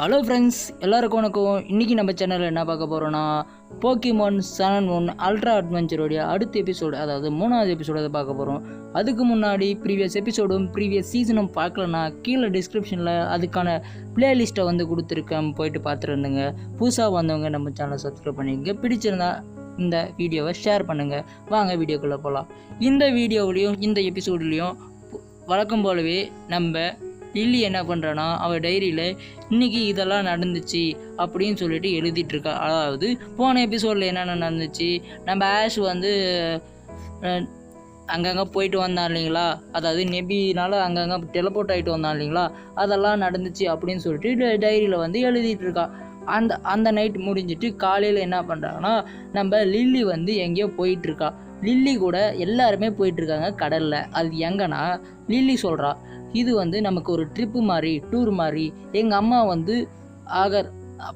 Hello friends, எல்லாருக்கும் வணக்கம். இன்றைக்கி நம்ம சேனலில் என்ன பார்க்க போகிறோன்னா, போக்கிமான் சன் அல்ட்ரா அட்வென்ச்சரோடைய அடுத்த எபிசோடு, அதாவது 3வது எபிசோடு அதை பார்க்க போகிறோம். அதுக்கு முன்னாடி ப்ரீவியஸ் எபிசோடும் ப்ரீவியஸ் சீசனும் பார்க்கலன்னா கீழே டிஸ்கிரிப்ஷனில் அதுக்கான பிளேலிஸ்ட்டை வந்து கொடுத்துருக்கேன், போயிட்டு பார்த்துருந்துங்க. புதுசாக வந்தவங்க நம்ம சேனலை சப்ஸ்கிரைப் பண்ணிங்க. பிடிச்சிருந்தா இந்த வீடியோவை ஷேர் பண்ணுங்கள். வாங்க வீடியோக்குள்ளே போகலாம். இந்த வீடியோவிலையும் இந்த எபிசோட்லேயும் வழக்கம் போலவே நம்ம லில்லி என்ன பண்ணுறான்னா, அவள் டைரியில் இன்றைக்கி இதெல்லாம் நடந்துச்சு அப்படின்னு சொல்லிட்டு எழுதிட்டுருக்கா. அதாவது போன எபிசோடில் என்னென்ன நடந்துச்சு, நம்ம ஆஷ் வந்து அங்கங்கே போயிட்டு வந்தான் இல்லைங்களா, அதாவது நெபினால அங்கங்கே டெலபோர்ட் ஆகிட்டு வந்தான் இல்லைங்களா, அதெல்லாம் நடந்துச்சு அப்படின்னு சொல்லிட்டு டைரியில் வந்து எழுதிட்டுருக்கா. அந்த நைட் முடிஞ்சிட்டு காலையில் என்ன பண்ணுறாங்கன்னா, நம்ம லில்லி வந்து எங்கேயோ போயிட்டுருக்கா. லில்லி கூட எல்லாருமே போயிட்டுருக்காங்க கடலில். அது எங்கன்னா லில்லி சொல்கிறா, இது வந்து நமக்கு ஒரு ட்ரிப்பு மாதிரி, டூர் மாதிரி. எங்கள் அம்மா வந்து ஆகர்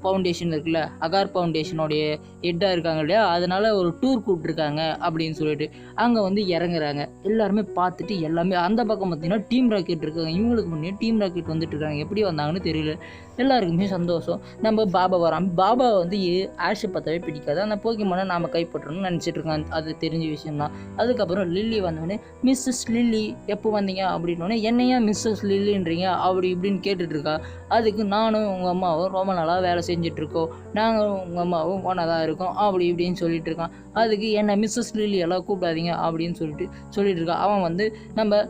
ஃபவுண்டேஷன் இருக்குல்ல, அகார் ஃபவுண்டேஷனோடைய ஹெட்டாக இருக்காங்க இல்லையா, அதனால் ஒரு டூர் கூப்பிட்ருக்காங்க அப்படின்னு சொல்லிட்டு அங்கே வந்து இறங்குறாங்க. எல்லாருமே பார்த்துட்டு எல்லாமே அந்த பக்கம் பார்த்திங்கன்னா டீம் ராக்கெட் இருக்காங்க. இவங்களுக்கு முன்னே டீம் ராக்கெட் வந்துட்டு இருக்காங்க. எப்படி வந்தாங்கன்னு தெரியல. எல்லாருக்குமே சந்தோஷம். நம்ம பாபா வரான். பாபா வந்து ஆஷை பார்த்தாவே பிடிக்காது. அந்த போக்கிமானை நாம் கைப்பற்றணும்னு நினச்சிட்டு இருக்காங்க. அது தெரிஞ்ச விஷயம்தான். அதுக்கப்புறம் லில்லி வந்தோடனே, மிஸ்ஸஸ் லில்லி எப்போ வந்தீங்க அப்படின்னோடனே, என்னையா மிஸ்ஸஸ் லில்லின்றீங்க அப்படி இப்படின்னு கேட்டுட்ருக்கா. அதுக்கு நானும் உங்கள் அம்மாவும் ரொம்ப நாளாக வேலை செஞ்சிட்ருக்கோம், நாங்கள் உங்கள் அம்மாவும் ஒன்றா தான் இருக்கோம் அப்படி இப்படின்னு சொல்லிட்டு இருக்கான். அதுக்கு என்ன மிஸ்ஸஸ் லில்லி எல்லாம் கூப்பிடாதீங்க அப்படின்னு சொல்லிட்டு இருக்கா. அவன் வந்து நம்ம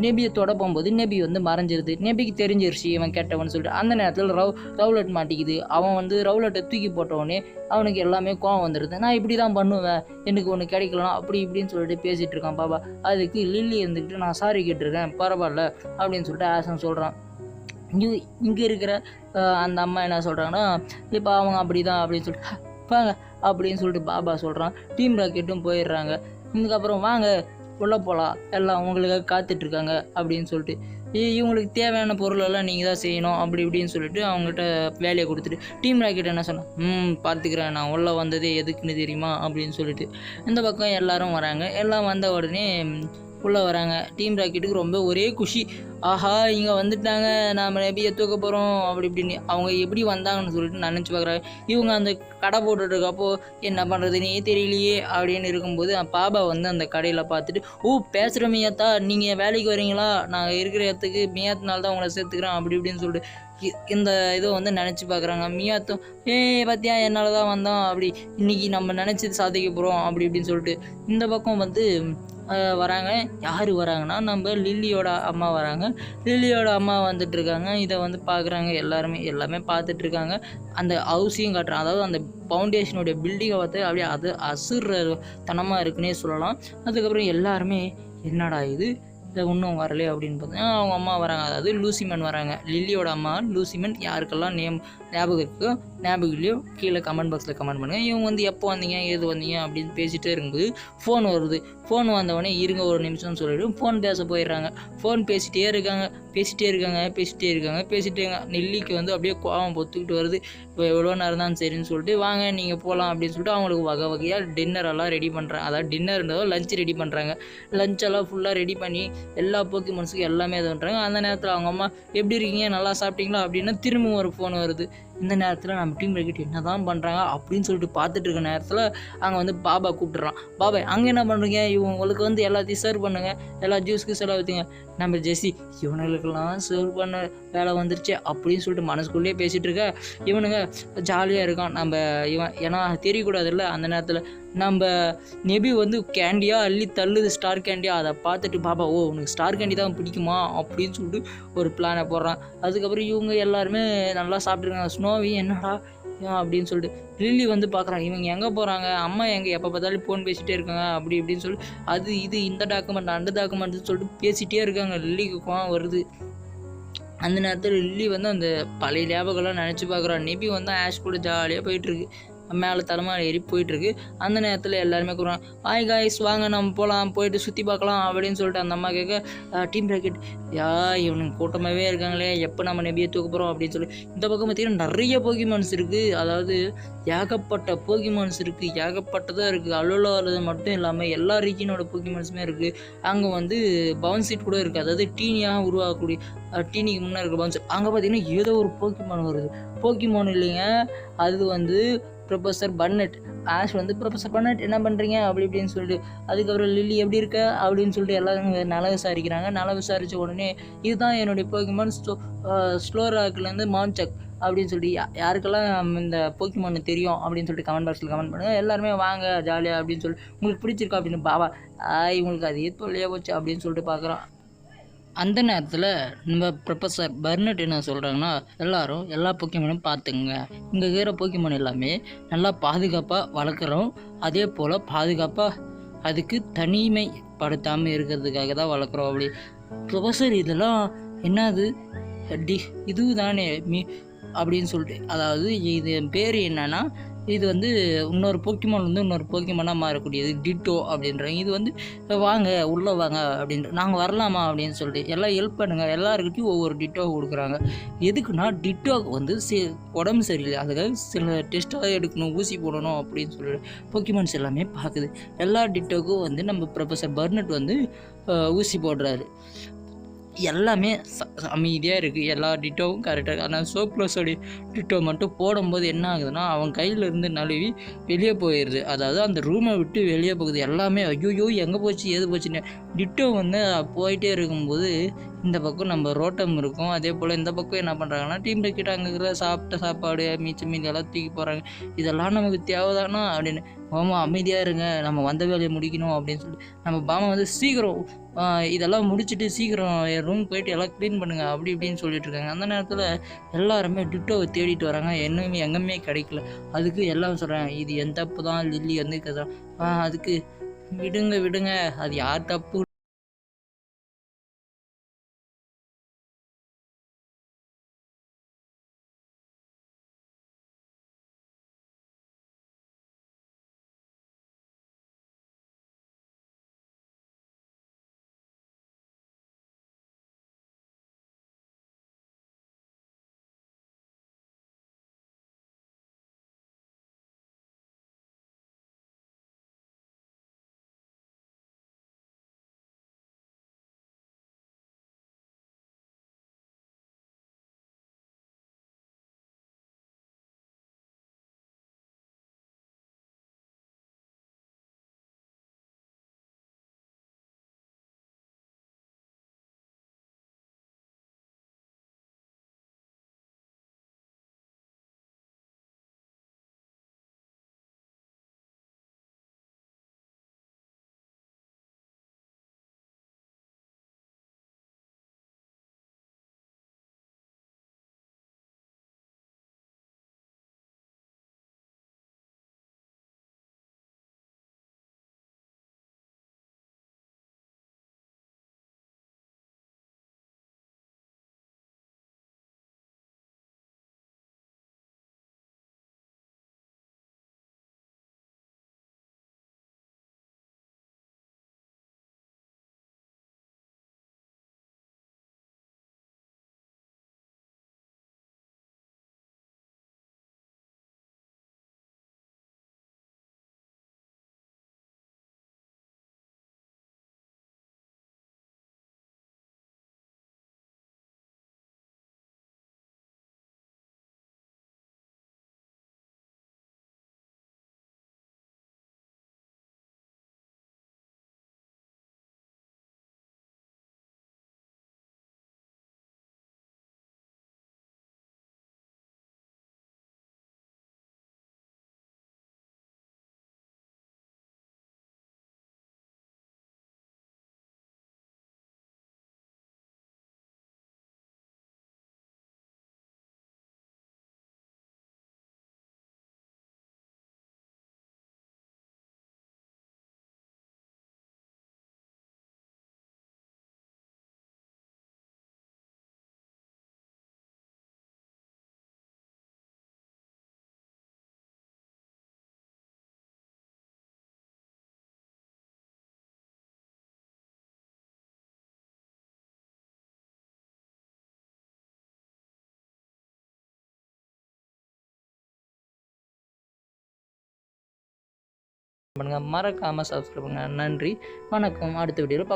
நெபியை தொட போகும்போது நெபி வந்து மறைஞ்சிருது. நெபிக்கு தெரிஞ்சிருச்சு இவன் கெட்டவன் சொல்லிட்டு. அந்த நேரத்தில் ரவுலட் மாட்டிக்குது. அவன் வந்து ரவுலட்டை தூக்கி போட்டவொடனே அவனுக்கு எல்லாமே கோவம் வந்துடுது. நான் இப்படி தான் பண்ணுவேன், எனக்கு ஒன்று கிடைக்கலாம் அப்படி இப்படின்னு சொல்லிட்டு பேசிகிட்டு இருக்கான் பாபா. அதுக்கு லில்லி இருந்துக்கிட்டு, நான் சாரி கேட்டிருக்கேன், பரவாயில்ல அப்படின்னு சொல்லிட்டு ஆசன் சொல்கிறான். இங்கே இருக்கிற அந்த அம்மா என்ன சொல்கிறாங்கன்னா, இப்போ அவங்க அப்படி தான் அப்படின்னு சொல்லிட்டு வாங்க அப்படின்னு சொல்லிட்டு பாபா சொல்கிறான். டீம் ராக்கெட்டும் போயிடுறாங்க. இதுக்கப்புறம் வாங்க உள்ளே போகலாம், எல்லாம் உங்களுக்காக காத்துட்ருக்காங்க அப்படின்னு சொல்லிட்டு, இவங்களுக்கு தேவையான பொருளெல்லாம் நீங்கள் தான் செய்யணும் அப்படி இப்படின்னு சொல்லிட்டு அவங்ககிட்ட வேலையை கொடுத்துட்டு டீம் ராக்கெட் என்ன சொன்னான், பார்த்துக்கிறேன், நான் உள்ளே வந்ததே எதுக்குன்னு தெரியுமா அப்படின்னு சொல்லிட்டு. இந்த பக்கம் எல்லோரும் வராங்க. எல்லாம் வந்த உடனே உள்ளே வராங்க. டீம் ராக்கெட்டுக்கு ரொம்ப ஒரே குஷி. ஆஹா, இங்கே வந்துட்டாங்க, நாம் நெபியை தூக்க போகிறோம் அப்படி இப்படின்னு. அவங்க எப்படி வந்தாங்கன்னு சொல்லிட்டு நினச்சி பார்க்குறாங்க. இவங்க அந்த கடை போட்டுட்ருக்கப்போ என்ன பண்ணுறதுன்னே தெரியலையே அப்படின்னு இருக்கும்போது பாபா வந்து அந்த கடையில் பார்த்துட்டு, பேசுகிற மியாத்தா, நீங்கள் வேலைக்கு வரீங்களா, நான் இருக்கிற இடத்துக்கு மியாத்தினால தான் உங்களை சேர்த்துக்கிறேன் அப்படி இப்படின்னு சொல்லிட்டு இந்த இதை வந்து நினச்சி பார்க்குறாங்க. மியாத்தும் பார்த்தியா என்னால் தான் வந்தோம், அப்படி இன்றைக்கி நம்ம நினச்சது சாதிக்க போகிறோம் அப்படி இப்படின்னு சொல்லிட்டு இந்த பக்கம் வந்து வராங்க. யார் வராங்கன்னா, நம்ம லில்லியோட அம்மா வராங்க. லில்லியோட அம்மா வந்துட்டுருக்காங்க. இதை வந்து பார்க்குறாங்க. எல்லாமே பார்த்துட்ருக்காங்க. அந்த ஹவுஸையும் காட்டுறாங்க. அதாவது அந்த ஃபவுண்டேஷனுடைய பில்டிங்கை பார்த்து அப்படியே அது அசுர தனமாக இருக்குன்னே சொல்லலாம். அதுக்கப்புறம் எல்லாருமே என்னடா இது இன்னும் வரலையே அப்படின்னு பார்த்தீங்கன்னா, அவங்க அம்மா வராங்க. அதாவது லூசிமன் வராங்க. லில்லியோட அம்மா லூசிமன். யாருக்கெல்லாம் ஞாபகம் இருக்கோ ஞாபகத்துலையும் கீழே கமெண்ட் பாக்ஸில் கமெண்ட் பண்ணுங்கள். இவங்க வந்து எப்போ வந்தீங்க ஏது வந்தீங்க அப்படின்னு பேசிகிட்டே இருக்கும்போது ஃபோன் வருது. ஃபோன் வந்தவொடனே இருங்க ஒரு நிமிஷம்னு சொல்லிட்டு ஃபோன் பேச போயிடுறாங்க. ஃபோன் பேசிகிட்டே இருக்காங்க. நெல்லிக்கு வந்து அப்படியே கோவம் பொத்துக்கிட்டு வருது. இப்போ எவ்வளோ நேரம் தான் சரின்னு சொல்லிட்டு, வாங்க நீங்கள் போகலாம் அப்படின்னு சொல்லிட்டு அவங்களுக்கு வகை வகையாக டின்னரெல்லாம் ரெடி பண்ணுறாங்க. அதாவது டின்னர்ன்றதோ லஞ்ச் ரெடி பண்ணுறாங்க. லஞ்செல்லாம் ஃபுல்லாக ரெடி பண்ணி எல்லா போக்கிமான்ஸுக்கும் எல்லாமே இது பண்ணுறாங்க. அந்த நேரத்தில் அவங்க அம்மா எப்படி இருக்கீங்க, நல்லா சாப்பிட்டீங்களா அப்படின்னா திரும்பவும் ஒரு ஃபோன் வருது. இந்த நேரத்தில் நம்ம டீம் ராக்கெட் என்ன தான் பண்ணுறாங்க அப்படின்னு சொல்லிட்டு பார்த்துட்டு இருக்க நேரத்தில் அங்கே வந்து பாபா கூப்பிட்டுறான். பாபா அங்கே என்ன பண்ணுறீங்க, இவங்களுக்கு வந்து எல்லாத்தையும் சர்வ் பண்ணுங்கள், எல்லா ஜூஸ்க்கு செலவு ஊற்றுங்க. நம்ம ஜெஸ்ஸி, இவனுங்களுக்கெல்லாம் சர்வ் பண்ண வேலை வந்துருச்சு அப்படின்னு சொல்லிட்டு மனசுக்குள்ளேயே பேசிகிட்டு இருக்க. இவனுங்க ஜாலியாக இருக்கான். நம்ம ஏன்னா தெரியக்கூடாதுல்ல. அந்த நேரத்தில் நம்ம நெபி வந்து கேண்டியாக அள்ளி தள்ளுது, ஸ்டார் கேண்டியாக. அதை பார்த்துட்டு பாபா, உனக்கு ஸ்டார் கேண்டி தான் பிடிக்குமா அப்படின்னு சொல்லிட்டு ஒரு பிளானை போடுறான். அதுக்கப்புறம் இவங்க எல்லாருமே நல்லா சாப்பிட்ருக்காங்க. ஸ்னோவி என்னடா அப்படின்னு சொல்லிட்டு லில்லி வந்து பார்க்குறாங்க. இவங்க எங்கே போகிறாங்க, அம்மா எங்கே எப்போ பார்த்தாலும் ஃபோன் பேசிகிட்டே இருக்காங்க அப்படி இப்படின்னு சொல்லிட்டு அது இது இந்த டாக்குமெண்ட் அந்த டாக்குமெண்ட்னு சொல்லிட்டு பேசிகிட்டே இருக்காங்க. லில்லிக்கு கோவம் வருது. அந்த நேரத்தில் லில்லி வந்து அந்த பழைய ஞாபகம்லாம் நினச்சி பார்க்குறான். நெபி வந்து ஆஷ் கூட ஜாலியாக போயிட்டுருக்கு. மேலே தலைமையில் ஏறி போயிட்டுருக்கு. அந்த நேரத்தில் எல்லாருமே கூறுவாங்க, ஹாய் காய்ஸ் வாங்க நம்ம போகலாம், போயிட்டு சுற்றி பார்க்கலாம் அப்படின்னு சொல்லிட்டு அந்த அம்மா கேட்க, டீம் ராக்கெட் இவனுங்க கூட்டமாகவே இருக்காங்களே, எப்போ நம்ம நெபியை தூக்க போகிறோம் அப்படின்னு சொல்லி. இந்த பக்கம் பார்த்தீங்கன்னா நிறைய போக்கிமான்ஸ் இருக்குது. அதாவது ஏகப்பட்ட போக்கிமான்ஸ் இருக்குது, ஏகப்பட்டதாக இருக்குது. அலுவலக மட்டும் இல்லாமல் எல்லா ரீஜனோட போக்கிமான்ஸுமே இருக்குது. அங்கே வந்து பவுன்சீட் கூட இருக்குது, அதாவது டீனியாக உருவாகக்கூடிய டீனிக்கு முன்னே இருக்க பவுன்சீட். அங்கே பார்த்தீங்கன்னா ஏதோ ஒரு போக்கிமான் வருது. போக்கிமான் இல்லைங்க, அது வந்து ப்ரொஃபஸர் பர்னெட். ஆஷ் வந்து ப்ரொஃபஸர் பர்னெட் என்ன பண்ணுறீங்க அப்படி இப்படின்னு சொல்லிட்டு, அதுக்கப்புறம் லில்லி எப்படி இருக்க அப்படின்னு சொல்லிட்டு எல்லாரும் நல விசாரிக்கிறாங்க. நல விசாரித்த உடனே இதுதான் என்னுடைய போக்கிமான் ஸ்லோராக்லேருந்து மான்சக் அப்படின்னு சொல்லிட்டு, யாருக்கெல்லாம் இந்த போக்கிமான் தெரியும் அப்படின்னு சொல்லிட்டு கமெண்ட் பாக்ஸில் கமெண்ட் பண்ணுங்கள். எல்லாருமே வாங்க ஜாலியாக அப்படின்னு சொல்லி, உங்களுக்கு பிடிச்சிருக்கா அப்படின்னு பாபா இவங்களுக்கு அது தொல்லையாக போச்சு அப்படின்னு சொல்லிட்டு பார்க்குறோம். அந்த நேரத்தில் நம்ம ப்ரொஃபஸர் பர்னட் என்ன சொல்கிறாங்கன்னா, எல்லாரும் எல்லா போக்கிமானும் பார்த்துங்க, இங்கே இருக்கிற போக்கிமான் எல்லாமே நல்லா பாதுகாப்பாக வளர்க்குறோம், அதே போல் பாதுகாப்பாக அதுக்கு தனிமைப்படுத்தாமல் இருக்கிறதுக்காக தான் வளர்க்குறோம் அப்படி. ப்ரொஃபஸர் இதெல்லாம் என்னது இது தானே அப்படின்னு சொல்லிட்டு, அதாவது இது பேர் என்னன்னா, இது வந்து இன்னொரு போக்கிமான் வந்து இன்னொரு போக்கிமானாக மாறக்கூடியது டிட்டோ அப்படின்றாங்க. இது வந்து வாங்க உள்ளே வாங்க அப்படின்ற, நாங்கள் வரலாமா அப்படின்னு சொல்லிட்டு எல்லாம் ஹெல்ப் பண்ணுங்கள், எல்லாருக்கிட்டையும் ஒவ்வொரு டிட்டோ கொடுக்குறாங்க. எதுக்குன்னா டிட்டோவுக்கு வந்து உடம்பு சரியில்லை, அதுக்காக சில டெஸ்ட்டாக எடுக்கணும், ஊசி போடணும் அப்படின்னு சொல்லிட்டு போக்கிமான்ஸ் எல்லாமே பார்க்குது. எல்லா டிட்டோவுக்கும் வந்து நம்ம ப்ரொஃபஸர் பர்னட் வந்து ஊசி போடுறாரு. எல்லாமே அமைதியாக இருக்குது, எல்லா டிட்டோவும் கரெக்டாக இருக்குது. ஆனால் சோப்ளஸோடைய டிட்டோ மட்டும் போடும்போது என்ன ஆகுதுன்னா, அவன் கையிலேருந்து நழுவி வெளியே போயிடுது. அதாவது அந்த ரூமை விட்டு வெளியே போகுது. எல்லாமே ஐயோ எங்கே போச்சு ஏது போச்சுன்னு. டிட்டோ வந்து போயிட்டே இருக்கும்போது இந்த பக்கம் நம்ம ரோட்டம் இருக்கும், அதே போல் இந்த பக்கம் என்ன பண்ணுறாங்கன்னா, டீம் ராக்கெட் அங்கே இருக்கிற சாப்பிட்ட சாப்பாடு மிச்சம் மீதி எல்லாம் தூக்கி போகிறாங்க. இதெல்லாம் நமக்கு தேவைதானா அப்படின்னு. ஆமாம் அமைதியாக இருங்க, நம்ம வந்த வேலையை முடிக்கணும் அப்படின்னு சொல்லிட்டு நம்ம பாமா வந்து சீக்கிரம் இதெல்லாம் முடிச்சுட்டு சீக்கிரம் என் ரூம் போயிட்டு எல்லாம் க்ளீன் பண்ணுங்கள் அப்படி இப்படின்னு சொல்லிட்டு இருக்காங்க. அந்த நேரத்தில் எல்லாருமே டிட்டோவை தேடிட்டு வராங்க, என்னமே எங்கேயுமே கிடைக்கல. அதுக்கு எல்லாம் சொல்கிறாங்க, இது என் தப்பு தான், லில்லி வந்து அதுக்கு விடுங்க விடுங்க, அது யார் தப்பு பண்ணுங்கள், மறக்காமல் சப்ஸ்கிரைப் பண்ணுங்கள். நன்றி, வணக்கம். அடுத்த வீடியோவில் பார்க்கலாம்.